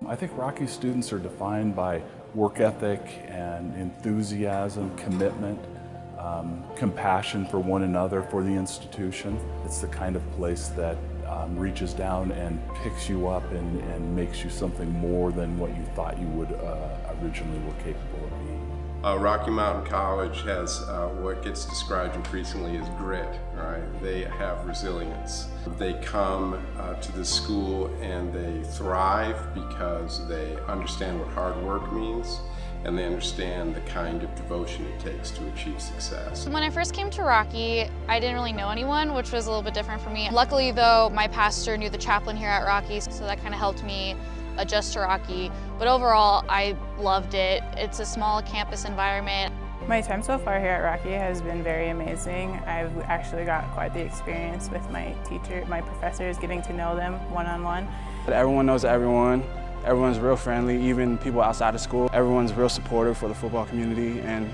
I think Rocky students are defined by work ethic and enthusiasm, commitment, compassion for one another, for the institution. It's the kind of place that reaches down and picks you up and makes you something more than what you thought you would originally were capable of being. Rocky Mountain College has what gets described increasingly as grit, right? They have resilience. They come to the school and they thrive because they understand what hard work means, and they understand the kind of devotion it takes to achieve success. When I first came to Rocky, I didn't really know anyone, which was a little bit different for me. Luckily though, my pastor knew the chaplain here at Rocky, so that kind of helped me adjust to Rocky. But overall, I loved it. It's a small campus environment. My time so far here at Rocky has been very amazing. I've actually got quite the experience with my professors, getting to know them one-on-one. Everyone knows everyone. Everyone's real friendly, even people outside of school. Everyone's real supportive for the football community, and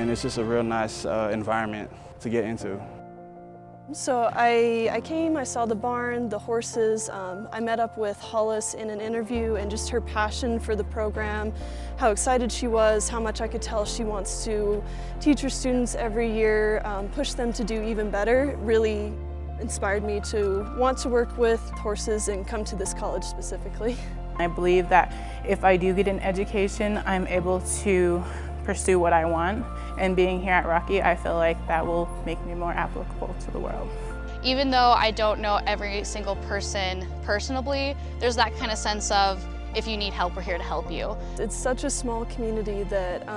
it's just a real nice environment to get into. So I came, I saw the barn, the horses. I met up with Hollis in an interview, and just her passion for the program, how excited she was, how much I could tell she wants to teach her students every year, push them to do even better, really inspired me to want to work with horses and come to this college specifically. I believe that if I do get an education, I'm able to pursue what I want, and being here at Rocky, I feel like that will make me more applicable to the world. Even though I don't know every single person personally, there's that kind of sense of, if you need help, we're here to help you. It's such a small community that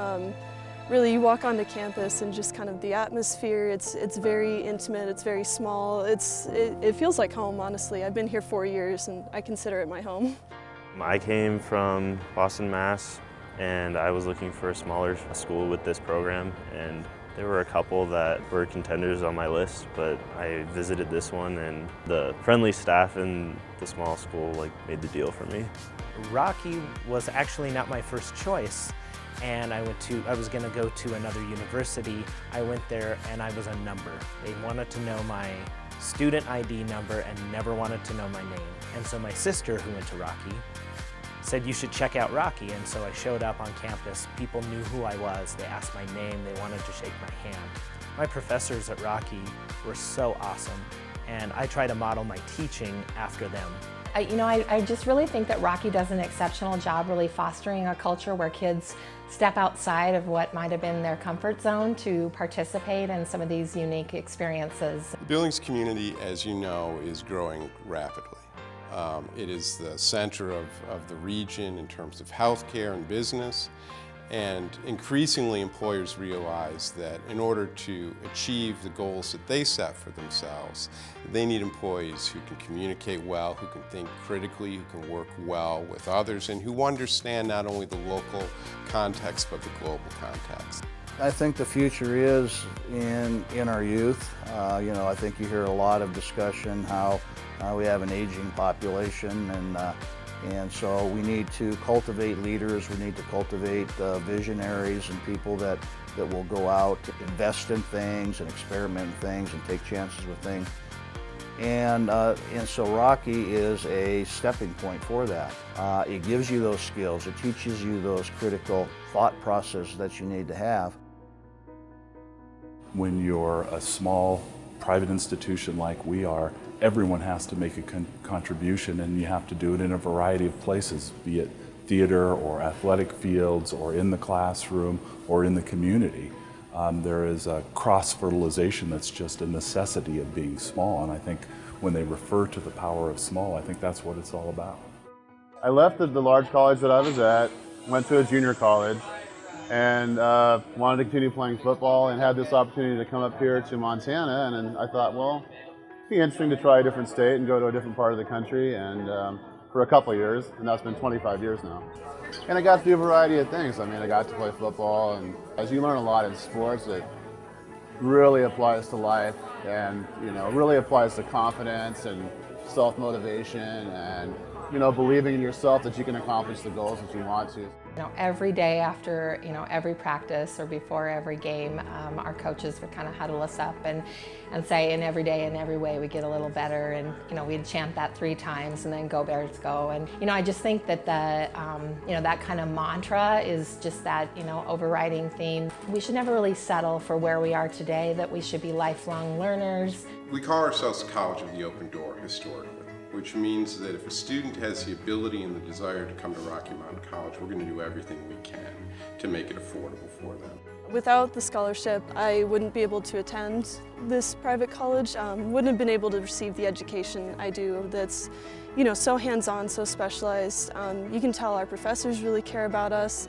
really you walk onto campus and just kind of the atmosphere, it's very intimate, it's very small. It feels like home, honestly. I've been here 4 years and I consider it my home. I came from Boston, Mass, and I was looking for a smaller school with this program, and there were a couple that were contenders on my list, but I visited this one, and the friendly staff in the small school made the deal for me. Rocky was actually not my first choice, and I was going to go to another university. I went there and I was a number. They wanted to know my student ID number and never wanted to know my name. And so my sister, who went to Rocky, said you should check out Rocky, and so I showed up on campus. People knew who I was, they asked my name, they wanted to shake my hand. My professors at Rocky were so awesome, and I try to model my teaching after them. I just really think that Rocky does an exceptional job really fostering a culture where kids step outside of what might have been their comfort zone to participate in some of these unique experiences. The Billings community, as you know, is growing rapidly. It is the center of the region in terms of healthcare and business, and increasingly employers realize that in order to achieve the goals that they set for themselves, they need employees who can communicate well, who can think critically, who can work well with others, and who understand not only the local context but the global context. I think the future is in our youth. I think you hear a lot of discussion how we have an aging population, and so we need to cultivate leaders, we need to cultivate visionaries and people that will go out, invest in things and experiment in things and take chances with things. And so Rocky is a stepping point for that. It gives you those skills, it teaches you those critical thought processes that you need to have. When you're a small private institution like we are, everyone has to make a contribution, and you have to do it in a variety of places, be it theater or athletic fields or in the classroom or in the community. There is a cross-fertilization that's just a necessity of being small, and I think when they refer to the power of small, I think that's what it's all about. I left the large college that I was at, went to a junior college, and wanted to continue playing football, and had this opportunity to come up here to Montana, and then I thought, well, it'd be interesting to try a different state and go to a different part of the country, and for a couple of years, and that's been 25 years now. And I got to do a variety of things. I mean, I got to play football, and as you learn a lot in sports, it really applies to life, and really applies to confidence and self-motivation, and believing in yourself that you can accomplish the goals that you want to. Every day after, every practice or before every game, our coaches would kind of huddle us up and say, in every day, in every way, we get a little better. And, we'd chant that 3 times and then go Bears go. And, I just think that that kind of mantra is just that, overriding theme. We should never really settle for where we are today, that we should be lifelong learners. We call ourselves College of the Open Door historically, which means that if a student has the ability and the desire to come to Rocky Mountain College, we're going to do everything we can to make it affordable for them. Without the scholarship, I wouldn't be able to attend this private college, wouldn't have been able to receive the education I do that's, so hands-on, so specialized. You can tell our professors really care about us.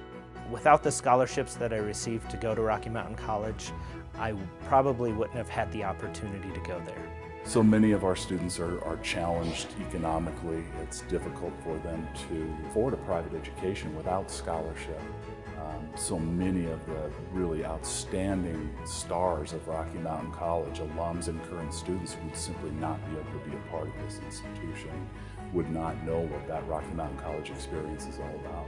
Without the scholarships that I received to go to Rocky Mountain College, I probably wouldn't have had the opportunity to go there. So many of our students are challenged economically. It's difficult for them to afford a private education without scholarship. So many of the really outstanding stars of Rocky Mountain College, alums and current students, would simply not be able to be a part of this institution, would not know what that Rocky Mountain College experience is all about.